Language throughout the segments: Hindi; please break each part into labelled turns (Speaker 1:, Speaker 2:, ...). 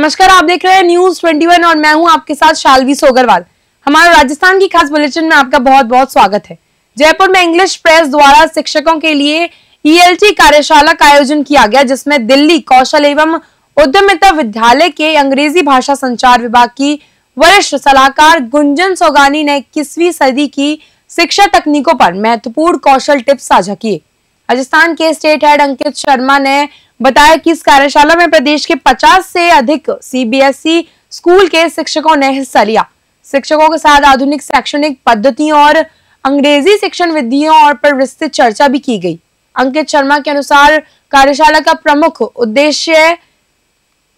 Speaker 1: नमस्कार, आप देख रहे हैं न्यूज 21 और मैं हूं आपके साथ शालवी सोगरवाल। हमारे राजस्थान की खास बुलेटिन में आपका बहुत बहुत स्वागत है। जयपुर में इंग्लिश प्रेस द्वारा शिक्षकों के लिए ईएलटी कार्यशाला का आयोजन किया गया, जिसमें दिल्ली कौशल एवं उद्यमिता विद्यालय के अंग्रेजी भाषा संचार विभाग की वरिष्ठ सलाहकार गुंजन सोगानी ने 21वीं सदी की शिक्षा तकनीकों पर महत्वपूर्ण कौशल टिप्स साझा किए। राजस्थान के स्टेट हेड अंकित शर्मा ने बताया कि इस कार्यशाला में प्रदेश के 50 से अधिक सीबीएसई स्कूल के शिक्षकों ने हिस्सा लिया। शिक्षकों के साथ आधुनिक शैक्षणिक पद्धतियों और अंग्रेजी शिक्षण विधियों और पर विस्तृत चर्चा भी की गई। अंकित शर्मा के अनुसार कार्यशाला का प्रमुख उद्देश्य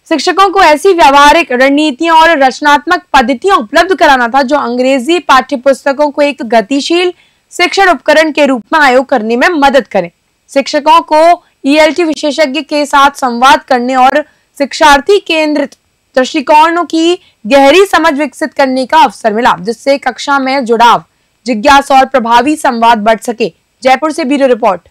Speaker 1: शिक्षकों को ऐसी व्यावहारिक रणनीतियां और रचनात्मक पद्धतियां उपलब्ध कराना था जो अंग्रेजी पाठ्य पुस्तकों को एक गतिशील शिक्षण उपकरण के रूप में आयोग करने में मदद करें। शिक्षकों को ईएलटी विशेषज्ञ के साथ संवाद करने और शिक्षार्थी केंद्रित दृष्टिकोणों की गहरी समझ विकसित करने का अवसर मिला, जिससे कक्षा में जुड़ाव, जिज्ञासा और प्रभावी संवाद बढ़ सके। जयपुर से ब्यूरो रिपोर्ट।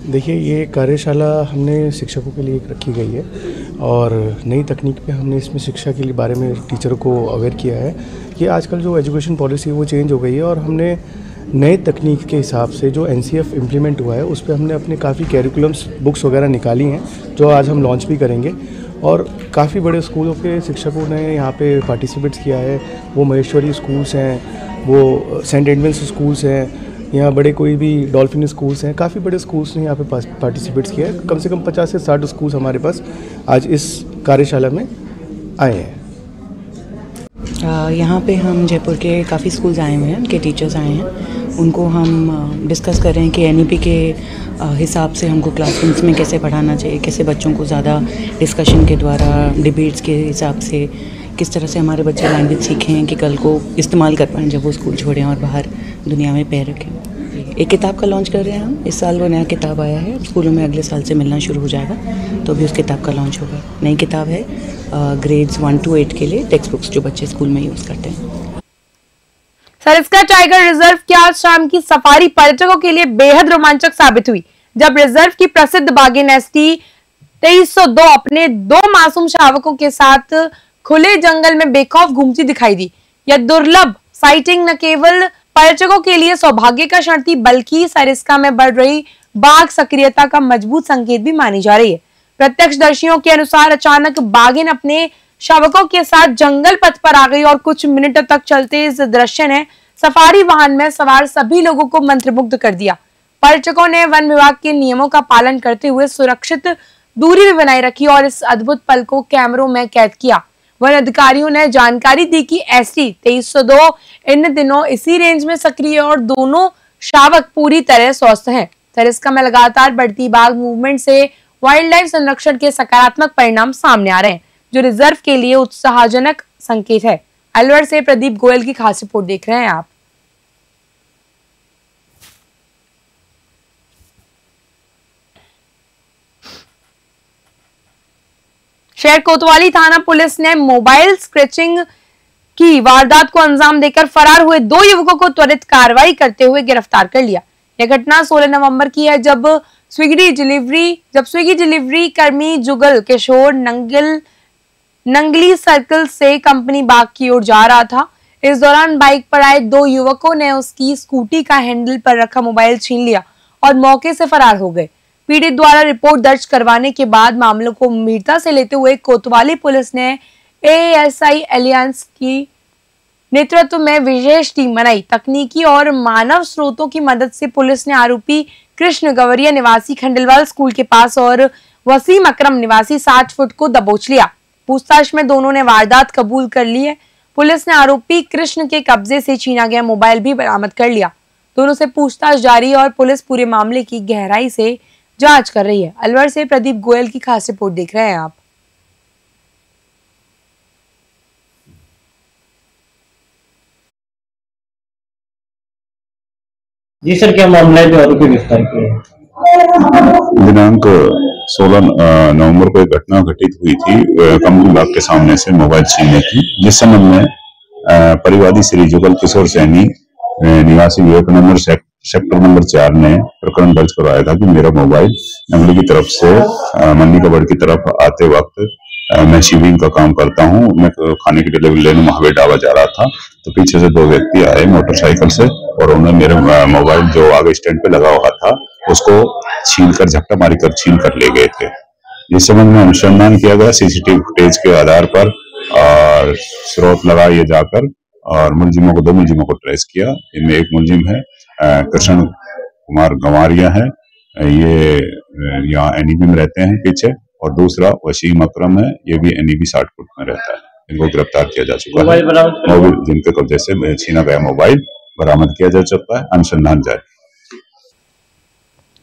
Speaker 2: देखिए, ये कार्यशाला हमने शिक्षकों के लिए रखी गई है और नई तकनीक पे हमने इसमें शिक्षा के लिए बारे में टीचर को अवेयर किया है कि आजकल जो एजुकेशन पॉलिसी है वो चेंज हो गई है और हमने नए तकनीक के हिसाब से जो एनसीएफ इम्प्लीमेंट हुआ है उस पर हमने अपने काफ़ी कैरिकुलम्स बुक्स वगैरह निकाली हैं जो आज हम लॉन्च भी करेंगे। और काफ़ी बड़े स्कूलों के शिक्षकों ने यहाँ पे पार्टिसिपेट्स किया है। वो महेश्वरी स्कूल्स हैं, वो सेंट एडविंस स्कूल्स हैं, यहाँ बड़े कोई भी डॉल्फिन स्कूल्स हैं, काफ़ी बड़े स्कूल्स ने यहाँ पे पार्टिसिपेट्स किया है। कम से कम 50 से 60 स्कूल्स हमारे पास आज इस कार्यशाला में आए हैं।
Speaker 3: यहाँ पे हम जयपुर के काफ़ी स्कूल्स आए हुए हैं, उनके टीचर्स आए हैं। उनको हम डिस्कस कर रहे हैं कि एनईपी के हिसाब से हमको क्लासरूम्स में कैसे पढ़ाना चाहिए, कैसे बच्चों को ज़्यादा डिस्कशन के द्वारा, डिबेट्स के हिसाब से किस तरह से हमारे बच्चे लैंग्वेज सीखें कि कल को इस्तेमाल कर पाएँ जब वो स्कूल छोड़ें और बाहर दुनिया में पैर रखें। एक किताब का लॉन्च कर रहे हैं हम। इस साल वो नया किताब आया है, स्कूलों में अगले साल से मिलना शुरू हो जाएगा, तो भी उस किताब का लॉन्च होगा। नई किताब है ग्रेड्स 1 to 8 के लिए टेक्स्ट बुक्स जो बच्चे स्कूल में यूज़ करते हैं।
Speaker 1: सरिस्का टाइगर रिजर्व की आज शाम की सफारी पर्यटकों के लिए बेहद रोमांचक साबित हुई, जब रिजर्व की प्रसिद्ध बाघिन एसटी 2302 अपने 2 मासूम शावकों के साथ खुले जंगल में बेखौफ घूमती दिखाई दी। यह दुर्लभ साइटिंग न केवल पर्यटकों के लिए सौभाग्य का क्षण थी, बल्कि सरिस्का में बढ़ रही बाघ सक्रियता का मजबूत संकेत भी मानी जा रही है। प्रत्यक्षदर्शियों के अनुसार अचानक बाघिन अपने शावकों के साथ जंगल पथ पर आ गई और कुछ मिनटों तक चलते इस दृश्य ने सफारी वाहन में सवार सभी लोगों को मंत्रमुग्ध कर दिया। पर्यटकों ने वन विभाग के नियमों का पालन करते हुए सुरक्षित दूरी भी बनाए रखी और इस अद्भुत पल को कैमरों में कैद किया। वन अधिकारियों ने जानकारी दी कि एसटी 2302 इन दिनों इसी रेंज में सक्रिय और दोनों शावक पूरी तरह स्वस्थ हैं। सरिस्का में लगातार बढ़ती बाघ मूवमेंट से वाइल्ड लाइफ संरक्षण के सकारात्मक परिणाम सामने आ रहे हैं, जो रिजर्व के लिए उत्साहजनक संकेत है। अलवर से प्रदीप गोयल की खास रिपोर्ट देख रहे हैं आप। शहर कोतवाली थाना पुलिस ने मोबाइल स्क्रैचिंग की वारदात को अंजाम देकर फरार हुए 2 युवकों को त्वरित कार्रवाई करते हुए गिरफ्तार कर लिया। यह घटना 16 नवंबर की है, जब स्विगी डिलीवरी कर्मी जुगल किशोर नंगली सर्कल से कंपनी बाग की ओर जा रहा था। इस दौरान बाइक पर आए 2 युवकों ने उसकी स्कूटी का हैंडल पर रखा मोबाइल छीन लिया और मौके से फरार हो गए। पीड़ित द्वारा रिपोर्ट दर्ज करवाने के बाद मामलों को गंभीरता से लेते हुए कोतवाली पुलिस ने एएसआई एलियंस की नेतृत्व में विशेष टीम बनाई। तकनीकी और मानव स्रोतों की मदद से पुलिस ने आरोपी कृष्ण गवरिया निवासी खंडलवाल स्कूल के पास और वसीम अकरम निवासी 60 फुट को दबोच लिया। पूछताछ में दोनों ने वारदात कबूल कर ली है। पुलिस ने आरोपी कृष्ण के कब्जे से छीना गया मोबाइल भी बरामद कर लिया। दोनों से पूछताछ जारी और पुलिस पूरे मामले की गहराई से जांच कर रही है। अलवर से प्रदीप गोयल की खास रिपोर्ट देख रहे हैं आप।
Speaker 4: जी सर, क्या मामला है जो आरोपी गिरफ्तार किए?
Speaker 5: दिनांक 16 नवंबर को एक घटना घटित हुई थी कंपनी बाग के सामने से मोबाइल छीनने की, जिस संबंध में परिवादी श्री जुगल किशोर सैनी निवासी विवेक नगर सेक्टर नंबर 4 ने प्रकरण दर्ज करवाया था कि मेरा मोबाइल नंगली की तरफ से मन्नी कबड़ की तरफ आते वक्त मैं शिविंग का काम करता हूँ, मैं खाने की डिलीवरी लेने महावीर ढाबा जा रहा था, तो पीछे से 2 व्यक्ति आए मोटरसाइकिल से और उन्होंने मेरे मोबाइल जो आगे स्टैंड पे लगा हुआ था उसको छीन कर झपटा मारी कर छीन कर ले गए थे। इस संबंध में अनुसंधान किया गया सीसीटीवी फुटेज के आधार पर और स्रोत लगाए जाकर और मुलजिमों को 2 मुलजिमों को ट्रेस किया। इनमें एक मुलजिम है कृष्ण कुमार गंवारिया है, ये यहाँ एनईबी में रहते हैं पीछे, और दूसरा वसीम अकरम है, ये भी एनईबी 60 फुट में रहता है। इनको गिरफ्तार किया जा चुका है। मोबाइल जिनके कब्जे से छीना गया मोबाइल बरामद किया जा चुका है, अनुसंधान जारी।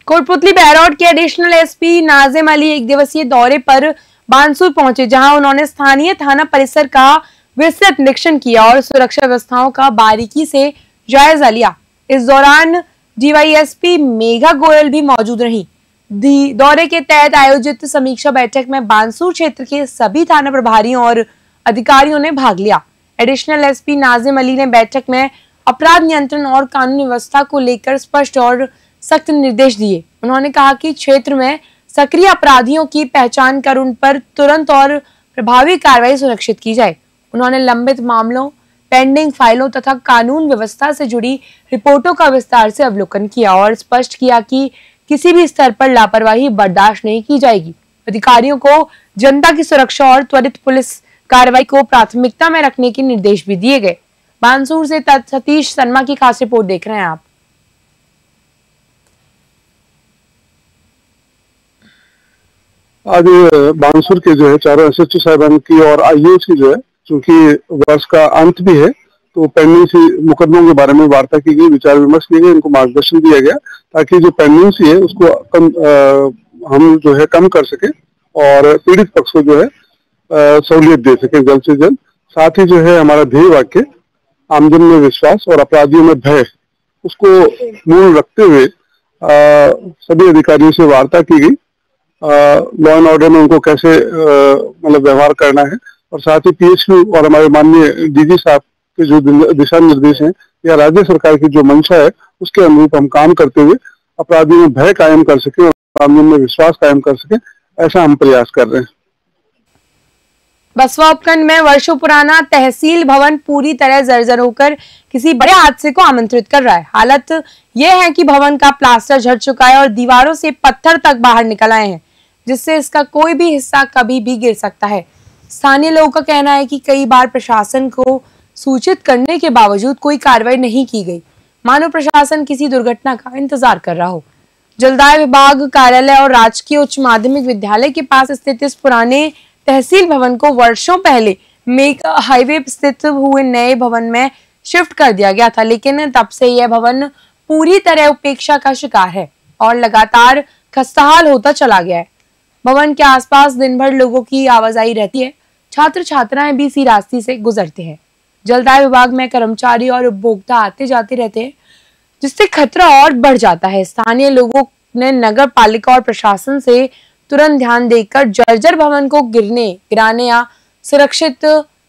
Speaker 1: कोटपुतली बहरौड के एडिशनल एसपी नाजिम अली 1 दिवसीय दौरे पर बानसूर पहुंचे, जहां उन्होंने स्थानीय थाना परिसर का विस्तृत निरीक्षण किया और सुरक्षा व्यवस्थाओं का बारीकी से जायजा लिया। इस दौरान डीवाईएसपी मेघा गोयल भी मौजूद रही। दौरे के तहत आयोजित समीक्षा बैठक में बानसूर क्षेत्र के सभी थाना प्रभारियों और अधिकारियों ने भाग लिया। एडिशनल एसपी नाजिम अली ने बैठक में अपराध नियंत्रण और कानून व्यवस्था को लेकर स्पष्ट और सख्त निर्देश दिए। उन्होंने कहा कि क्षेत्र में सक्रिय अपराधियों की पहचान कर उन पर तुरंत और प्रभावी कार्रवाई सुनिश्चित की जाए। उन्होंने लंबित मामलों, पेंडिंग फाइलों तथा कानून व्यवस्था से जुड़ी रिपोर्टों का विस्तार से अवलोकन किया और स्पष्ट किया कि किसी भी स्तर पर लापरवाही बर्दाश्त नहीं की जाएगी। अधिकारियों को जनता की सुरक्षा और त्वरित पुलिस कार्रवाई को प्राथमिकता में रखने के निर्देश भी दिए गए। बानसूर से सतीश शर्मा की खास रिपोर्ट देख रहे हैं आप।
Speaker 6: आज बानसूर के जो है चारों एसएचओ साहिबान की और आईएएस की जो है, चूंकि वर्ष का अंत भी है, तो पेंडिंग सी मुकदमों के बारे में वार्ता की गई, विचार विमर्श किए गए, इनको मार्गदर्शन दिया गया ताकि जो पेंडिंग सी है उसको हम जो है कम कर सके और पीड़ित पक्ष को जो है सहूलियत दे सके जल्द से जल्द। साथ ही जो है हमारा ध्येय वाक्य आमजन में विश्वास और अपराधियों में भय, उसको मूल रखते हुए सभी अधिकारियों से वार्ता की गई। लॉ एंड ऑर्डर में उनको कैसे मतलब व्यवहार करना है, और साथ ही पीएसयू और हमारे माननीय डीजी साहब के जो दिशा निर्देश हैं या राज्य सरकार की जो मंशा है उसके अनुरूप हम काम करते हुए अपराधियों में भय कायम कर सके और कानून में विश्वास कायम कर सके, ऐसा हम प्रयास कर रहे हैं।
Speaker 1: बसवा उपखंड में वर्षों पुराना तहसील भवन पूरी तरह जर्जर होकर किसी बड़े हादसे को आमंत्रित कर रहा है। हालत यह है कि भवन का प्लास्टर झड़ चुका है और दीवारों से पत्थर तक बाहर निकल आए हैं, जिससे इसका कोई भी हिस्सा कभी भी गिर सकता है। स्थानीय लोगों का कहना है कि कई बार प्रशासन को सूचित करने के बावजूद कोई कार्रवाई नहीं की गई, मानो प्रशासन किसी दुर्घटना का इंतजार कर रहा हो। जलदाय विभाग कार्यालय और राजकीय उच्च माध्यमिक विद्यालय के पास स्थित इस पुराने तहसील भवन को वर्षों पहले मेगा हाईवे स्थित हुए नए भवन में शिफ्ट कर दिया गया था, लेकिन तब से यह भवन पूरी तरह उपेक्षा का शिकार है और लगातार खस्ताहाल होता चला गया है। भवन के आसपास दिन भर लोगों की आवाजाही रहती है, छात्र छात्राएं भी इसी रास्ते से गुजरते हैं। जलदाय विभाग में कर्मचारी और उपभोक्ता आते जाते रहते हैं, जिससे खतरा और बढ़ जाता है। स्थानीय लोगों ने नगर पालिका और प्रशासन से तुरंत ध्यान देकर जर्जर भवन को गिराने या सुरक्षित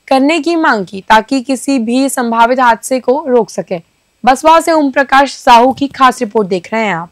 Speaker 1: करने की मांग की, ताकि किसी भी संभावित हादसे को रोक सके। बसवा से ओम प्रकाश साहू की खास रिपोर्ट देख रहे हैं आप।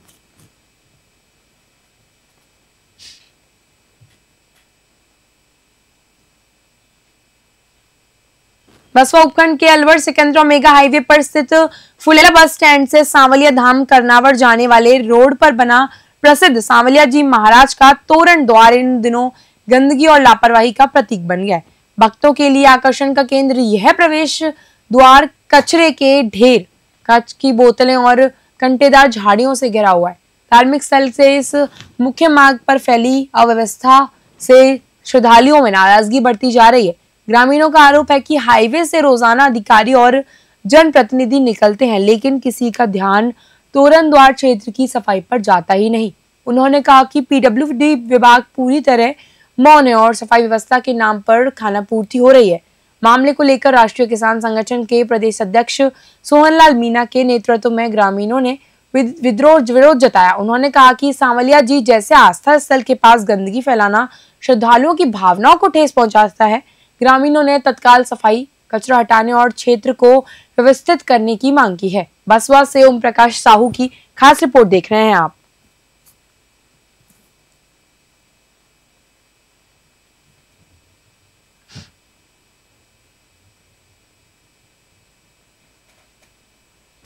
Speaker 1: बसवा उपखंड के अलवर सिकंदरा मेगा हाईवे पर स्थित फुलेला बस स्टैंड से सांवलिया धाम करनावर जाने वाले रोड पर बना प्रसिद्ध सांवलिया जी महाराज का तोरण द्वार इन दिनों गंदगी और लापरवाही का प्रतीक बन गया है। भक्तों के लिए आकर्षण का केंद्र यह प्रवेश द्वार कचरे के ढेर, कांच की बोतलें और कंटेदार झाड़ियों से घिरा हुआ है। धार्मिक स्थल से इस मुख्य मार्ग पर फैली अव्यवस्था से श्रद्धालुओं में नाराजगी बढ़ती जा रही है। ग्रामीणों का आरोप है कि हाईवे से रोजाना अधिकारी और जनप्रतिनिधि निकलते हैं, लेकिन किसी का ध्यान तोरण द्वार क्षेत्र की सफाई पर जाता ही नहीं। उन्होंने कहा कि पीडब्ल्यूडी विभाग पूरी तरह मौन है और सफाई व्यवस्था के नाम पर खानापूर्ति हो रही है। मामले को लेकर राष्ट्रीय किसान संगठन के प्रदेश अध्यक्ष सोहनलाल मीणा के नेतृत्व में ग्रामीणों ने विरोध जताया। उन्होंने कहा कि सांवलिया जी जैसे आस्था स्थल के पास गंदगी फैलाना श्रद्धालुओं की भावनाओं को ठेस पहुंचाता है। ग्रामीणों ने तत्काल सफाई कचरा हटाने और क्षेत्र को व्यवस्थित करने की मांग की है। बसवा से ओम प्रकाश साहू की खास रिपोर्ट देख रहे हैं आप।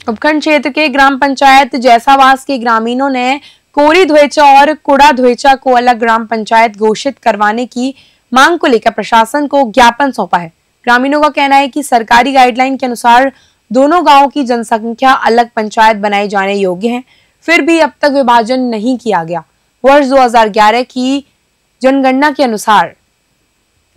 Speaker 1: उपखंड क्षेत्र के ग्राम पंचायत जैसावास के ग्रामीणों ने कोरी धोएचा और कुड़ा धोएचा को अलग ग्राम पंचायत घोषित करवाने की मांग को लेकर प्रशासन को ज्ञापन सौंपा है। ग्रामीणों का कहना है कि सरकारी गाइडलाइन के अनुसार दोनों गांवों की जनसंख्या अलग पंचायत बनाए जाने योग्य है, फिर भी अब तक विभाजन नहीं किया गया। वर्ष 2011 की जनगणना के अनुसार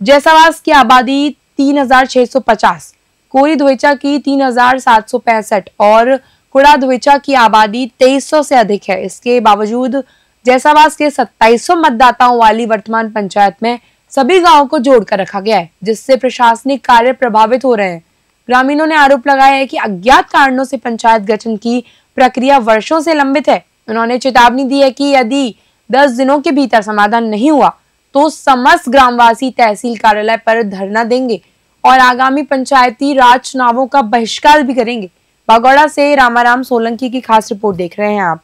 Speaker 1: जैसावास की आबादी 3650, कोरी धोएचा की 3765 और कुड़ा धोएचा की आबादी 2300 से अधिक है। इसके बावजूद जैसावास के 2700 मतदाताओं वाली वर्तमान पंचायत में सभी गांवों को जोड़कर रखा गया है, जिससे प्रशासनिक कार्य प्रभावित हो रहे हैं। ग्रामीणों ने आरोप लगाया है कि अज्ञात कारणों से पंचायत गठन की प्रक्रिया वर्षों से लंबित है। उन्होंने चेतावनी दी है कि यदि 10 दिनों के भीतर समाधान नहीं हुआ तो समस्त ग्रामवासी तहसील कार्यालय पर धरना देंगे और आगामी पंचायती राज चुनावों का बहिष्कार भी करेंगे। बागौड़ा से रामाराम सोलंकी की खास रिपोर्ट देख रहे हैं आप।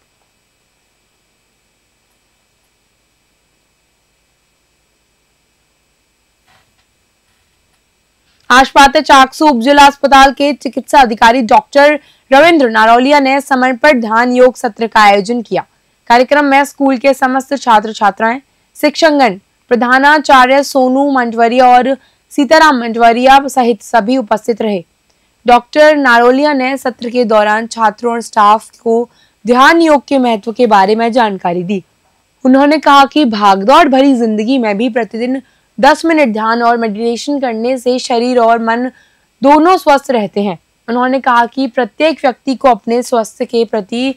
Speaker 1: आज प्रातः चाकसू उप जिला अस्पताल के चिकित्सा अधिकारी डॉक्टर रविंद्र नारौलिया ने समर्पण ध्यान योग सत्र का आयोजन किया। कार्यक्रम में स्कूल के समस्त छात्र छात्राएं, शिक्षकगण, प्रधानाचार्य सोनू मंजवरिया और सीताराम मंजवरिया सहित सभी उपस्थित रहे। डॉक्टर नारोलिया ने सत्र के दौरान छात्रों और स्टाफ को ध्यान योग के महत्व के बारे में जानकारी दी। उन्होंने कहा कि भागदौड़ भरी जिंदगी में भी प्रतिदिन 10 मिनट ध्यान और मेडिटेशन करने से शरीर और मन दोनों स्वस्थ रहते हैं। उन्होंने कहा कि प्रत्येक व्यक्ति को अपने स्वास्थ्य के प्रति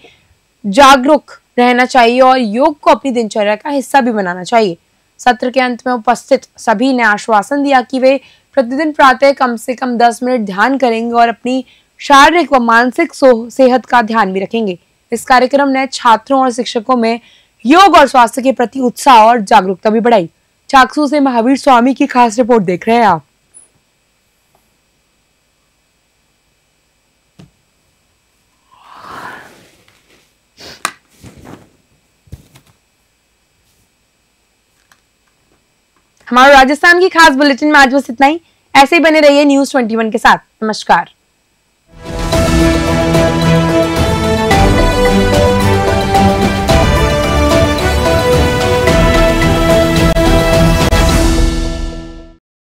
Speaker 1: जागरूक रहना चाहिए और योग को अपनी दिनचर्या का हिस्सा भी बनाना चाहिए। सत्र के अंत में उपस्थित सभी ने आश्वासन दिया कि वे प्रतिदिन प्रातः कम से कम 10 मिनट ध्यान करेंगे और अपनी शारीरिक व मानसिक सेहत का ध्यान भी रखेंगे। इस कार्यक्रम ने छात्रों और शिक्षकों में योग और स्वास्थ्य के प्रति उत्साह और जागरूकता भी बढ़ाई। चाकसू से महावीर स्वामी की खास रिपोर्ट देख रहे हैं आप। हमारे राजस्थान की खास बुलेटिन में आज बस इतना ही। ऐसे ही बने रहिए न्यूज़ 21 के साथ। नमस्कार।